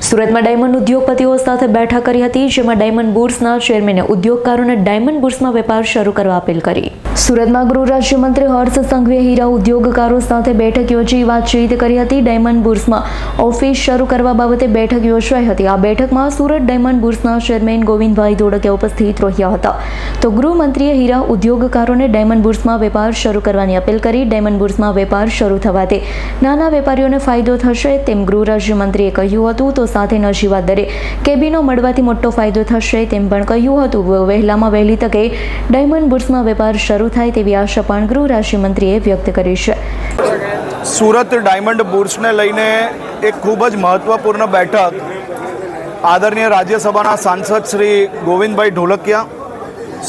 સુરતમાં ડાયમંડ ઉદ્યોગપતિઓ સાથે બેઠક કરી હતી, જેમાં ડાયમંડ બુર્સના ચેરમેને ઉદ્યોગકારોને ડાયમંડ બુર્સમાં વેપાર શરૂ કરવા અપીલ કરી. સુરતમાં ગૃહ રાજ્યમંત્રી હર્ષ સંઘવીએ હીરા ઉદ્યોગકારો સાથે બેઠક યોજી વાતચીત કરી હતી. ડાયમંડ બુર્સમાં ઓફિસ શરૂ કરવા બાબતે બેઠક યોજાઈ હતી. આ બેઠકમાં સુરત ડાયમંડ બુર્સના ચેરમેન ગોવિંદભાઈ ધોળકિયા ઉપસ્થિત રહ્યા હતા. તો ગૃહમંત્રીએ હીરા ઉદ્યોગકારોને ડાયમંડ બુર્સમાં વેપાર શરૂ કરવાની અપીલ કરી. ડાયમંડ બુર્સમાં વેપાર શરૂ થવાથી નાના વેપારીઓને ફાયદો થશે તેમ ગૃહ રાજ્યમંત્રીએ કહ્યું હતું. તો સાથે નજીવા દરે કેબિનો મળવાથી મોટો ફાયદો થશે તેમ પણ કહ્યું હતું. વહેલામાં વહેલી તકે ડાયમંડ બુર્સમાં વેપાર શરૂ થાય તેવી આશા પણ ગૃહ રાજ્યમંત્રીએ વ્યક્ત કરી છે. સુરત ડાયમંડ બુર્સને લઈને એક ખૂબ જ મહત્વપૂર્ણ બેઠક આદરણીય રાજ્યસભાના સાંસદ શ્રી ગોવિંદભાઈ ઢોલકિયા,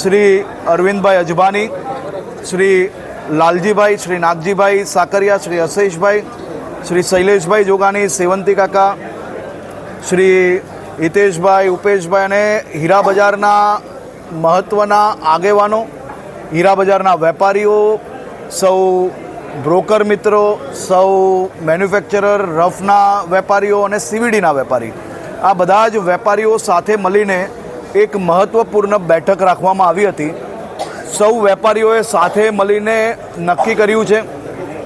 શ્રી અરવિંદભાઈ અજબાની, શ્રી લાલજીભાઈ, શ્રી નાગજીભાઈ સાકરિયા, શ્રી અશેષભાઈ, શ્રી શૈલેષભાઈ જોગાની, સેવંતી કાકા, શ્રી હિતેશભાઈ, ઉપેશભાઈ અને હીરા બજારના મહત્ત્વના આગેવાનો, હીરા બજારના વેપારીઓ, સૌ બ્રોકર મિત્રો, સૌ મેન્યુફેક્ચરર, રફના વેપારીઓ અને સીવીડીના વેપારી, આ બધા જ વેપારીઓ સાથે મળીને એક મહત્ત્વપૂર્ણ બેઠક રાખવામાં આવી હતી. સૌ વેપારીઓએ સાથે મળીને નક્કી કર્યું છે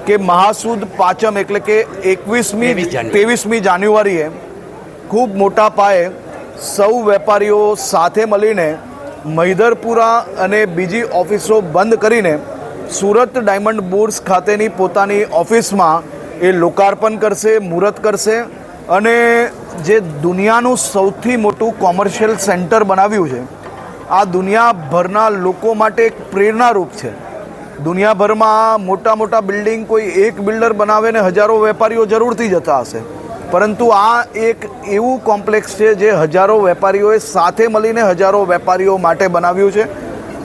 કે મહાસુદ પાંચમ એટલે કે 23મી જાન્યુઆરીએ ખૂબ મોટા પાયે સૌ વેપારીઓ સાથે મળીને મહિધરપુરા અને બીજી ઓફિસો બંધ કરીને સુરત ડાયમંડ બુર્સ ખાતેની પોતાની ઓફિસમાં એ લોકાર્પણ કરશે, મુહૂર્ત કરશે અને જે દુનિયાનું સૌથી મોટું કોમર્શિયલ સેન્ટર બનાવ્યું છે, આ દુનિયાભરના લોકો માટે એક પ્રેરણારૂપ છે. દુનિયાભરમાં મોટા મોટા બિલ્ડિંગ કોઈ એક બિલ્ડર બનાવે ને હજારો વેપારીઓ જરૂરથી જતા હશે, પરંતુ આ એક એવું કોમ્પ્લેક્સ છે જે હજારો વેપારીઓએ સાથે મળીને હજારો વેપારીઓ માટે બનાવ્યું છે.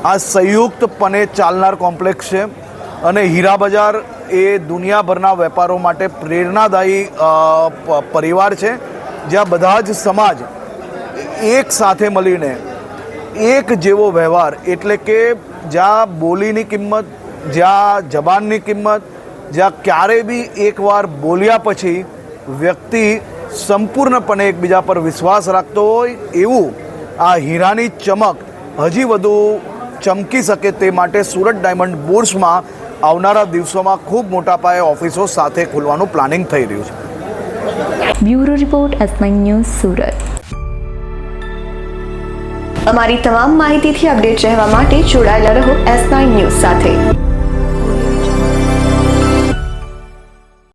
આ સંયુક્તપણે ચાલનાર કોમ્પ્લેક્સ છે અને હીરા બજાર એ દુનિયાભરના વેપારો માટે પ્રેરણાદાયી પરિવાર છે, જ્યાં બધા જ સમાજ એક સાથે મળીને એક જેવો વ્યવહાર, એટલે કે જ્યાં બોલીની કિંમત, જ્યાં જબાનની કિંમત, જ્યાં ક્યારે બી એકવાર બોલ્યા પછી વ્યક્તિ સંપૂર્ણપણે એકબીજા પર વિશ્વાસ રાખતો હોય, એવું આ હીરાની ચમક હજી વધુ ચમકી શકે તે માટે સુરત ડાયમંડ બુર્સમાં આવનારા દિવસોમાં ખૂબ મોટા પાયે ઓફિસો સાથે ખોલવાનું પ્લાનિંગ થઈ રહ્યું છે. Bureau report S9 news Surat. અમારી તમામ માહિતીથી અપડેટ રહેવા માટે જોડાયેલા રહો S9 ન્યૂઝ સાથે.